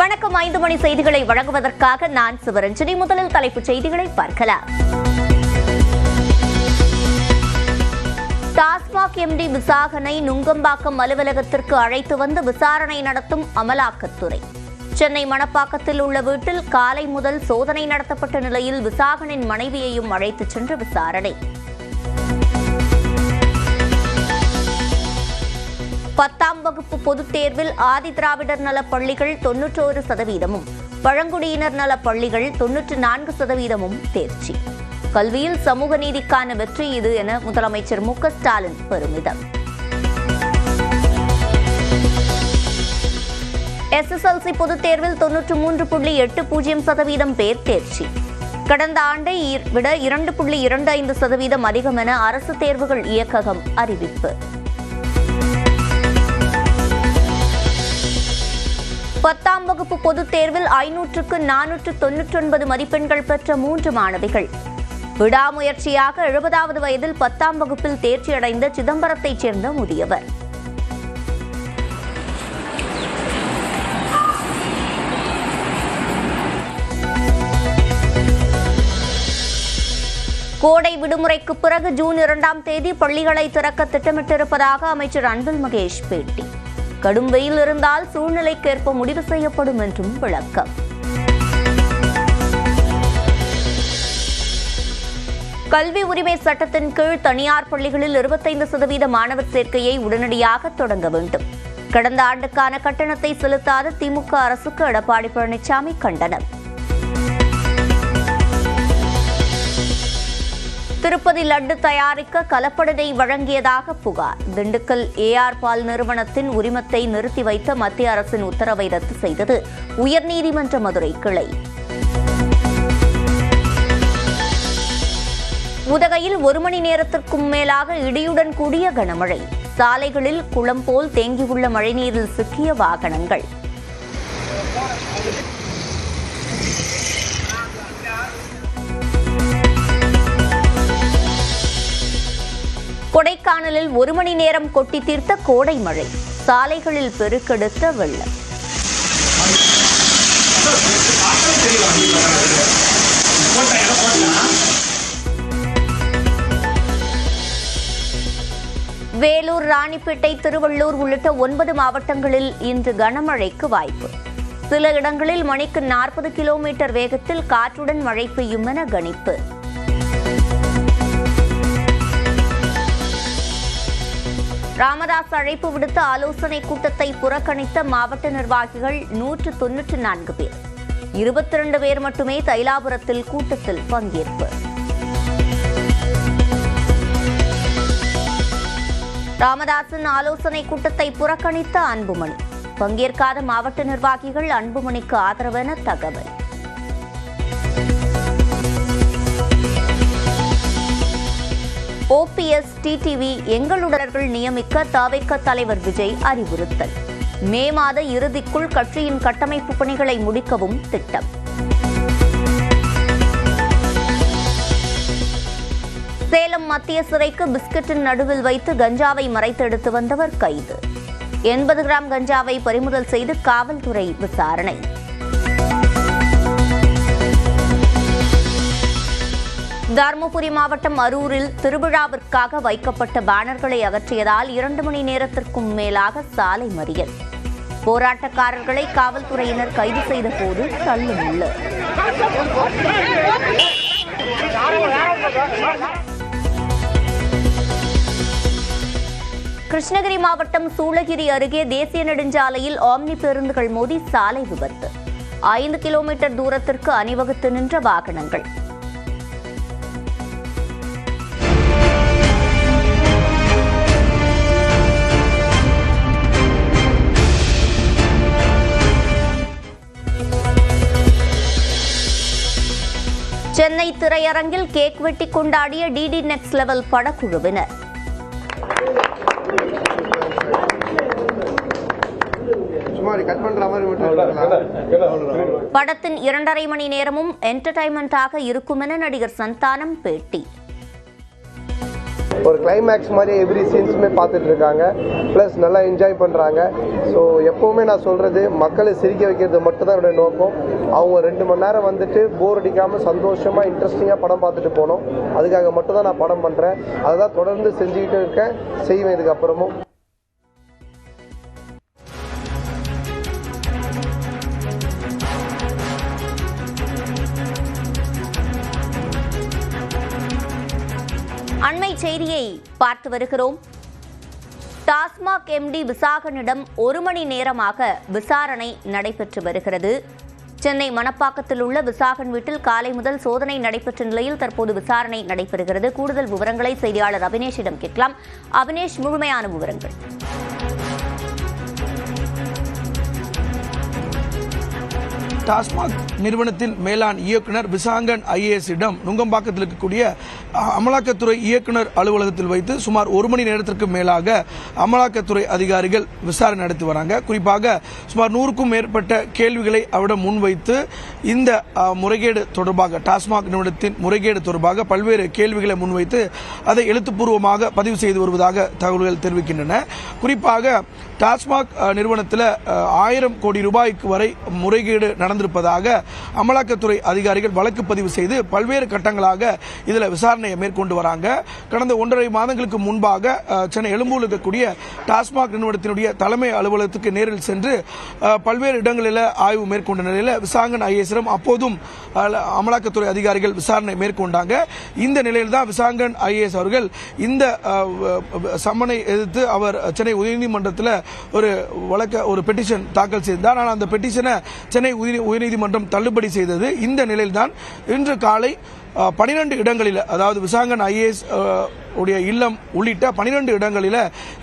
வணக்கம். 5 மணி செய்திகளை வழங்குவதற்காக நான் சிவரஞ்சனி. முதலில் தலைப்புச் செய்திகளை பார்க்கலாம். டாஸ்மாக் எம்டி விசாகனை நுங்கம்பாக்கம் அலுவலகத்திற்கு அழைத்து வந்து விசாரணை நடத்தும் அமலாக்கத்துறை. சென்னை மணப்பாக்கத்தில் உள்ள வீட்டில் காலை முதல் சோதனை நடத்தப்பட்ட நிலையில் விசாகனின் மனைவியையும் அழைத்துச் சென்று விசாரணை. 10ஆம் வகுப்பு பொதுத் தேர்வில் ஆதி திராவிடர் நலப் பள்ளிகள் 91%, பழங்குடியினர் நலப் பள்ளிகள் 94% தேர்ச்சி. கல்வியில் சமூக நீதிக்கான வெற்றி இது என முதலமைச்சர் மு.க. ஸ்டாலின் பெருமிதம். SSLC பொதுத் தேர்வில் 93.80% பேர் தேர்ச்சி. கடந்த ஆண்டை விட 2.25% அதிகம் என அரசு தேர்வுகள் இயக்ககம் அறிவிப்பு. 10ஆம் வகுப்பு பொதுத் தேர்வில் 500க்கு 499 மதிப்பெண்கள் பெற்ற 3 மாணவிகள். விடாமுயற்சியாக 70வது வயதில் 10ஆம் வகுப்பில் தேர்ச்சியடைந்த சிதம்பரத்தைச் சேர்ந்த முதியவர். கோடை விடுமுறைக்கு பிறகு ஜூன் 2ஆம் தேதி பள்ளிகளை திறக்க திட்டமிட்டிருப்பதாக அமைச்சர் அன்பில் மகேஷ் பேட்டி. கடும் வெயில் இருந்தால் சூழ்நிலைக்கேற்ப முடிவு செய்யப்படும் என்றும் விளக்கம். கல்வி உரிமை சட்டத்தின் கீழ் தனியார் பள்ளிகளில் 25% மாணவர் சேர்க்கையை உடனடியாக தொடங்க வேண்டும். கடந்த ஆண்டுக்கான கட்டணத்தை செலுத்தாத திமுக அரசுக்கு எடப்பாடி பழனிசாமி கண்டனம். திருப்பதி லட்டு தயாரிக்க கலப்படத்தை வழங்கியதாக புகார். திண்டுக்கல் AR பால் நிறுவனத்தின் உரிமத்தை நிறுத்தி வைத்த மத்திய அரசின் உத்தரவை ரத்து செய்தது உயர்நீதிமன்ற மதுரை கிளை. உதகையில் 1 மணி நேரத்திற்கும் மேலாக இடியுடன் கூடிய கனமழை. சாலைகளில் குளம் போல் தேங்கியுள்ள மழைநீரில் சிக்கிய வாகனங்கள். கொடைக்கானலில் 1 மணி நேரம் கொட்டி தீர்த்த கோடை மழை. சாலைகளில் பெருக்கெடுத்த வெள்ளம். வேலூர், ராணிப்பேட்டை, திருவள்ளூர் உள்ளிட்ட 9 மாவட்டங்களில் இன்று கனமழைக்கு வாய்ப்பு. சில இடங்களில் மணிக்கு 40 கிலோமீட்டர் வேகத்தில் காற்றுடன் மழை பெய்யும் என கணிப்பு. ராமதாஸ் அழைப்பு விடுத்த ஆலோசனை கூட்டத்தை புறக்கணித்த மாவட்ட நிர்வாகிகள் 194 பேர். 22 பேர் மட்டுமே தைலாபுரத்தில் கூட்டத்தில் பங்கேற்பு. ராமதாசின் ஆலோசனை கூட்டத்தை புறக்கணித்த அன்புமணி. பங்கேற்காத மாவட்ட நிர்வாகிகள் அன்புமணிக்கு ஆதரவென தகவல். OPS TTV எங்களுடர்கள் நியமிக்க தவிக தலைவர் விஜய் அறிவுறுத்தல். மே மாத இறுதிக்குள் கட்சியின் கட்டமைப்பு பணிகளை முடிக்கவும் திட்டம். சேலம் மத்திய சிறைக்கு பிஸ்கட்டின் நடுவில் வைத்து கஞ்சாவை மறைத்தெடுத்து வந்தவர் கைது. 80 கிராம் கஞ்சாவை பறிமுதல் செய்து காவல்துறை விசாரணை. தருமபுரி மாவட்டம் அரூரில் திருவிழாவிற்காக வைக்கப்பட்ட பேனர்களை அகற்றியதால் 2 மணி நேரத்திற்கும் மேலாக சாலை மறியல். போராட்டக்காரர்களை காவல்துறையினர் கைது செய்த போது தள்ளுமுள்ளு. கிருஷ்ணகிரி மாவட்டம் சூளகிரி அருகே தேசிய நெடுஞ்சாலையில் ஆம்னி பேருந்துகள் மோதி சாலை விபத்து. 5 கிலோமீட்டர் தூரத்திற்கு அணிவகுத்து நின்ற வாகனங்கள். சென்னை திரையரங்கில் கேக் வெட்டி கொண்டாடிய DD Next Level படக்குழுவினர். படத்தின் 2.5 மணி நேரமும் என்டர்டைன்மெண்டாக இருக்கும் என நடிகர் சந்தானம் பேட்டி. ஒரு கிளைமேக்ஸ் மாதிரி எவ்ரி சீன்ஸுமே பார்த்துட்டு இருக்காங்க. ப்ளஸ் நல்லா என்ஜாய் பண்ணுறாங்க. ஸோ எப்போவுமே நான் சொல்கிறது, மக்களை சிரிக்க வைக்கிறது மட்டும் தான் என்னுடைய நோக்கம். அவங்க 2 மணி நேரம் வந்துட்டு போர் அடிக்காமல் சந்தோஷமாக இன்ட்ரெஸ்டிங்காக படம் பார்த்துட்டு போனோம். அதுக்காக மட்டும் தான் நான் படம் பண்ணுறேன். அதை தான் தொடர்ந்து செஞ்சுக்கிட்டு இருக்கேன், செய்வேன் இதுக்கப்புறமும். அண்மை செய்தியை பார்த்து வருகிறோம். டாஸ்மாக் எம்டி விசாகனிடம் 1 மணி நேரமாக விசாரணை நடைபெற்று வருகிறது. சென்னை மணப்பாக்கத்தில் உள்ள விசாகன் வீட்டில் காலை முதல் சோதனை நடைபெற்ற நிலையில் தற்போது விசாரணை நடைபெறுகிறது. கூடுதல் விவரங்களை செய்தியாளர் அபினேஷிடம் கேட்கலாம். அபினேஷ், முழுமையான விவரங்கள். டாஸ்மாக் நிறுவனத்தின் மேலாண் இயக்குனர் விசாங்கன் ஐஏஎஸிடம் நுங்கம்பாக்கத்தில் இருக்கக்கூடிய அமலாக்கத்துறை இயக்குனர் அலுவலகத்தில் வைத்து சுமார் 1 மணி நேரத்திற்கு மேலாக அமலாக்கத்துறை அதிகாரிகள் விசாரணை நடத்தி வராங்க. குறிப்பாக சுமார் 100க்கும் மேற்பட்ட கேள்விகளை அவரிடம் முன்வைத்து இந்த முறைகேடு தொடர்பாக, டாஸ்மாக் நிறுவனத்தின் முறைகேடு தொடர்பாக பல்வேறு கேள்விகளை முன்வைத்து அதை எழுத்துப்பூர்வமாக பதிவு செய்து வருவதாக தகவல்கள் தெரிவிக்கின்றன. குறிப்பாக டாஸ்மாக் நிறுவனத்தில் 1000 கோடி ரூபாய்க்கு வரை முறைகேடு நடந்திருப்பதாக அமலாக்கத்துறை அதிகாரிகள் வழக்கு பதிவு செய்து பல்வேறு கட்டங்களாக இதில் விசாரணையை மேற்கொண்டு வராங்க. கடந்த 1.5 மாதங்களுக்கு முன்பாக சென்னை எழும்பூரில் இருக்கக்கூடிய டாஸ்மாக் நிறுவனத்தினுடைய தலைமை அலுவலகத்துக்கு நேரில் சென்று பல்வேறு இடங்களில் ஆய்வு மேற்கொண்ட நிலையில் விசாங்கன் ஐஏஎஸிடம் அப்போதும் அமலாக்கத்துறை அதிகாரிகள் விசாரணை மேற்கொண்டாங்க. இந்த நிலையில் தான் விசாங்கன் ஐஏஎஸ் அவர்கள் இந்த சம்மனை எதிர்த்து அவர் சென்னை உயர்நீதிமன்றத்தில் ஒரு பெட்டிஷன் தாக்கல் செய்தார். ஆனால் அந்த பெட்டிஷனை சென்னை உயர்நீதிமன்றம் தள்ளுபடி செய்தது. இந்த நிலையில்தான் இன்று காலை 12 இடங்களில், அதாவது விசாங்கன் ஐஏஎஸ் உடைய இல்லம் உள்ளிட்ட 12 இடங்களில்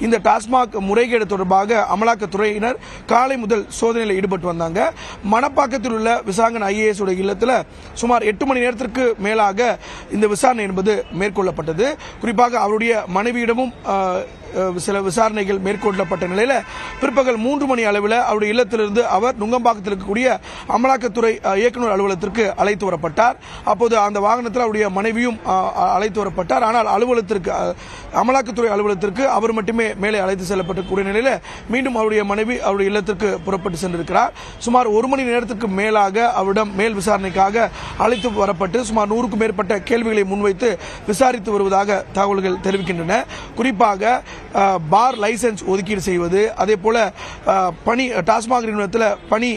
இந்த டாஸ்மாக் முறைகேடு தொடர்பாக அமலாக்கத்துறையினர் காலை முதல் சோதனையில் ஈடுபட்டு வந்தாங்க. மணப்பாக்கத்தில் உள்ள விசாங்கன் ஐஏஎஸ் உடைய இல்லத்தில் சுமார் 8 மணி நேரத்திற்கு மேலாக இந்த விசாரணை என்பது மேற்கொள்ளப்பட்டது. குறிப்பாக அவருடைய மனைவியிடமும் சில விசாரணைகள் மேற்கொள்ளப்பட்ட நிலையில் பிற்பகல் 3 மணி அளவில் அவருடைய இல்லத்திலிருந்து அவர் நுங்கம்பாக்கத்தில் இருக்கக்கூடிய அமலாக்கத்துறை இயக்குநர் அலுவலகத்திற்கு அழைத்து வரப்பட்டார். அப்போது அந்த வாகனத்தில் அவருடைய மனைவியும் அழைத்து வரப்பட்டார். ஆனால் அமலாக்கத்துறை அலுவலகத்திற்கு அவர் மட்டுமே மேலே அழைத்து செல்லப்பட்டிருக்கூடிய நிலையில் மீண்டும் அவருடைய மனைவி அவருடைய இல்லத்திற்கு புறப்பட்டு சென்றிருக்கிறார். சுமார் 1 மணி நேரத்திற்கு மேலாக அவரிடம் மேல் விசாரணைக்காக அழைத்து வரப்பட்டு சுமார் 100க்கும் மேற்பட்ட கேள்விகளை முன்வைத்து விசாரித்து வருவதாக தகவல்கள் தெரிவிக்கின்றன. குறிப்பாக பார் லைசன்ஸ் ஒதுக்கீடு செய்வது, அதே போல டாஸ்மாக் நிறுவனத்தில் பணி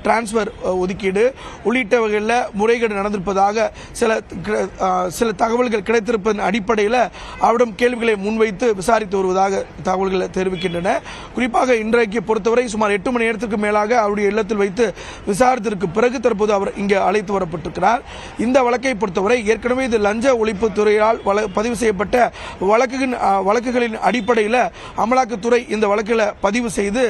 டிரான்ஸ்பர் ஒதுக்கீடு உள்ளிட்டவர்களில் முறைகேடு நடந்திருப்பதாக சில தகவல்கள் கிடைத்திருப்பதன் அடிப்படையில் அவரிடம் கேள்விகளை முன்வைத்து விசாரித்து வருவதாக தகவல்கள் தெரிவிக்கின்றன. குறிப்பாக இன்றைக்கு பொறுத்தவரை சுமார் 8 மணி நேரத்திற்கு மேலாக அவருடைய இல்லத்தில் வைத்து விசாரித்ததற்கு பிறகு தற்போது அவர் இங்கே அழைத்து வரப்பட்டிருக்கிறார். இந்த வழக்கை பொறுத்தவரை ஏற்கனவே இது லஞ்ச ஒழிப்பு துறையால் பதிவு செய்யப்பட்ட வழக்குகளின் அடிப்படையில் அமலாக்கத்துறை இந்த வழக்கில் பதிவு செய்து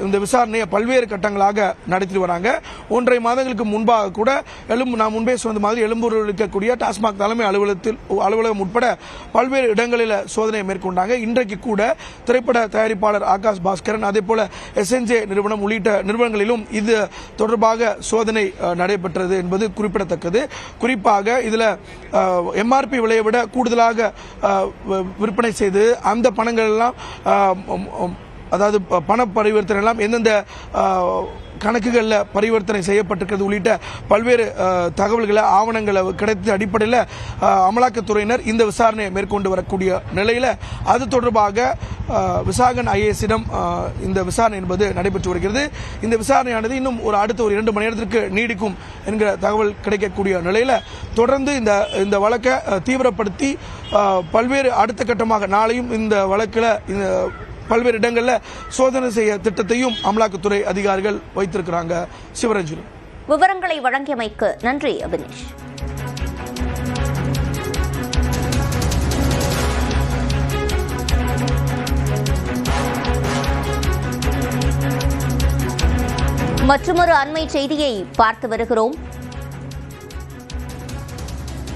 இந்த விசாரணையை பல்வேறு கட்டங்களாக நடத்தி வராங்க. 1.5 மாதங்களுக்கு முன்பாக கூட நான் முன்பே சொன்ன மாதிரி எழும்பூரில் இருக்கக்கூடிய டாஸ்மாக் தலைமை அலுவலகம் உட்பட பல்வேறு இடங்களில் சோதனை மேற்கொண்டாங்க. இன்றைக்கு கூட திரைப்பட தயாரிப்பாளர் ஆகாஷ் பாஸ்கரன், அதே போல SNJ நிறுவனம் உள்ளிட்ட நிறுவனங்களிலும் இது தொடர்பாக சோதனை நடைபெற்றது என்பது குறிப்பிடத்தக்கது. குறிப்பாக இதில் MRP விலையை விட கூடுதலாக விற்பனை செய்து அந்த பணங்கள் எல்லாம், அதாவது பண பரிவர்த்தனை எல்லாம் எந்தெந்த கணக்குகளில் பரிவர்த்தனை செய்யப்பட்டிருக்கிறது உள்ளிட்ட பல்வேறு தகவல்களை ஆவணங்களை கிடைத்த அடிப்படையில் அமலாக்கத்துறையினர் இந்த விசாரணையை மேற்கொண்டு வரக்கூடிய நிலையில் அது தொடர்பாக விசாகன் ஐஏஎஸிடம் இந்த விசாரணை என்பது நடைபெற்று வருகிறது. இந்த விசாரணையானது இன்னும் அடுத்த 2 மணி நேரத்திற்கு நீடிக்கும் என்கிற தகவல் கிடைக்கக்கூடிய நிலையில் தொடர்ந்து இந்த வழக்கை தீவிரப்படுத்தி பல்வேறு அடுத்த கட்டமாக நாளையும் இந்த வழக்கில் பல்வேறு இடங்களில் சோதனை செய்ய திட்டத்தையும் அமலாக்கத்துறை அதிகாரிகள் வைத்திருக்கிறாங்க. சிவரஞ்சனி, விவரங்களை வழங்கியமைக்கு நன்றி அபினேஷ். மற்றொரு அண்மை செய்தியை பார்த்து வருகிறோம்.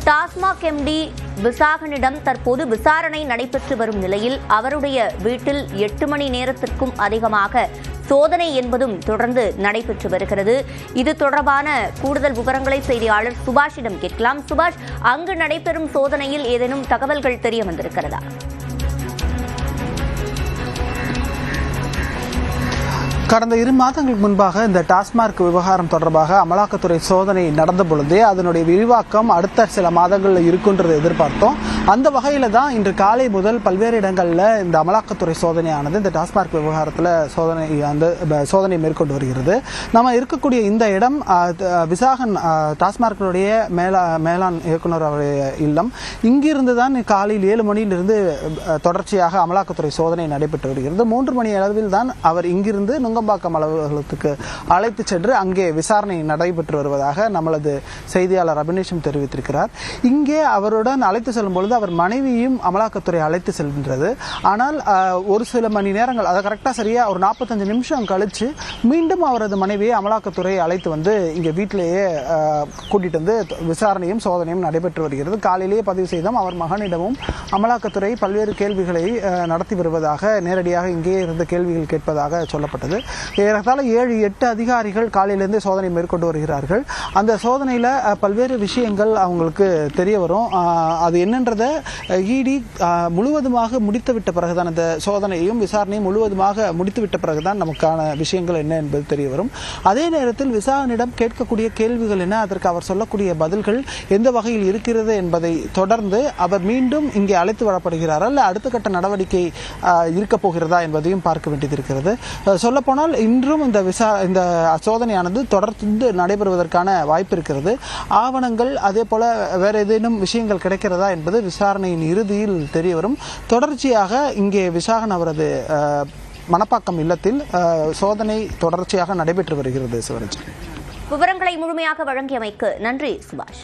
டாஸ்மாக் எம்டி விசாகனிடம் தற்போது விசாரணை நடைபெற்று வரும் நிலையில் அவருடைய வீட்டில் 8 மணி நேரத்திற்கும் அதிகமாக சோதனை என்பதும் தொடர்ந்து நடைபெற்று வருகிறது. இது தொடர்பான கூடுதல் விவரங்களை செய்தியாளர் சுபாஷிடம் கேட்கலாம். சுபாஷ், அங்கு நடைபெறும் சோதனையில் ஏதேனும் தகவல்கள் தெரிய வந்திருக்கிறதா? கடந்த 2 மாதங்களுக்கு முன்பாக இந்த டாஸ்மாக் விவகாரம் தொடர்பாக அமலாக்கத்துறை சோதனை நடந்த பொழுதே அதனுடைய விரிவாக்கம் அடுத்த சில மாதங்களில் இருக்குன்றதை எதிர்பார்த்தோம். அந்த வகையில் தான் இன்று காலை முதல் பல்வேறு இடங்களில் இந்த அமலாக்கத்துறை சோதனையானது இந்த டாஸ்மாக் விவகாரத்தில் சோதனை மேற்கொண்டு வருகிறது. நம்ம இருக்கக்கூடிய இந்த இடம் விசாகன் டாஸ்மார்க்கினுடைய மேலாண் இயக்குனர் அவருடைய இல்லம். இங்கிருந்து தான் காலையில் 7 மணியிலிருந்து தொடர்ச்சியாக அமலாக்கத்துறை சோதனை நடைபெற்று வருகிறது. 3 மணி அளவில் தான் அவர் இங்கிருந்து நுங்கம்பாக்கம் அலுவலகத்துக்கு அழைத்து சென்று அங்கே விசாரணை நடைபெற்று வருவதாக நமது செய்தியாளர் அபினேஷம் தெரிவித்திருக்கிறார். இங்கே அவருடன் அழைத்து செல்லும் பொழுது அவர் மனைவியும் அமலாக்கத்துறை அழைத்து செல்கின்றது. ஆனால் ஒரு சில மணி நேரங்கள், அதை கரெக்டாக சரியா ஒரு 45 நிமிஷம் கழிச்சு மீண்டும் அவரது மனைவியை அமலாக்கத்துறை அழைத்து வந்து இங்கே வீட்டிலேயே கூட்டிட்டு வந்து விசாரணையும் சோதனையும் நடைபெற்று வருகிறது. காலையிலேயே பதிவு செய்தோம். அவர் மகனிடமும் அமலாக்கத்துறை பல்வேறு கேள்விகளை நடத்தி வருவதாக, நேரடியாக இங்கே இருந்து கேள்விகள் கேட்பதாக சொல்லப்பட்டது. ஏறத்தாழ 7-8 அதிகாரிகள் காலையிலிருந்து சோதனை மேற்கொண்டு வருகிறார்கள். அந்த சோதனையில் பல்வேறு விஷயங்கள் அவங்களுக்கு தெரிய வரும். அது என்னன்றதை இடி முழுவதுமாக முடித்துவிட்ட பிறகுதான், அந்த சோதனையும் விசாரணையும் முழுவதுமாக முடித்துவிட்ட பிறகுதான் நமக்கான விஷயங்கள் என்ன என்பது தெரிய வரும். அதே நேரத்தில் விசாரணையிடம் கேட்கக்கூடிய கேள்விகள் என்ன, அதற்கு அவர் சொல்லக்கூடிய பதில்கள் எந்த வகையில் இருக்கிறது என்பதை தொடர்ந்து அவர் மீண்டும் இங்கே அழைத்து வரப்படுகிறாரா, அல்ல அடுத்த கட்ட நடவடிக்கை இருக்கப் போகிறதா என்பதையும் பார்க்க வேண்டியது இருக்கிறது. சொல்லப்போனால் இன்றும் இந்த சோதனையானது தொடர்ந்து நடைபெறுவதற்கான வாய்ப்பு இருக்கிறது. ஆவணங்கள் அதே போல வேற ஏதேனும் விஷயங்கள் கிடைக்கிறதா என்பது விசாரணையின் இறுதியில் தெரிய வரும். தொடர்ச்சியாக இங்கே விசாகன் அவரது மணப்பாக்கம் இல்லத்தில் சோதனை தொடர்ச்சியாக நடைபெற்று வருகிறது. சிவராஜ், விவரங்களை முழுமையாக வழங்கியமைக்கு நன்றி சுபாஷ்.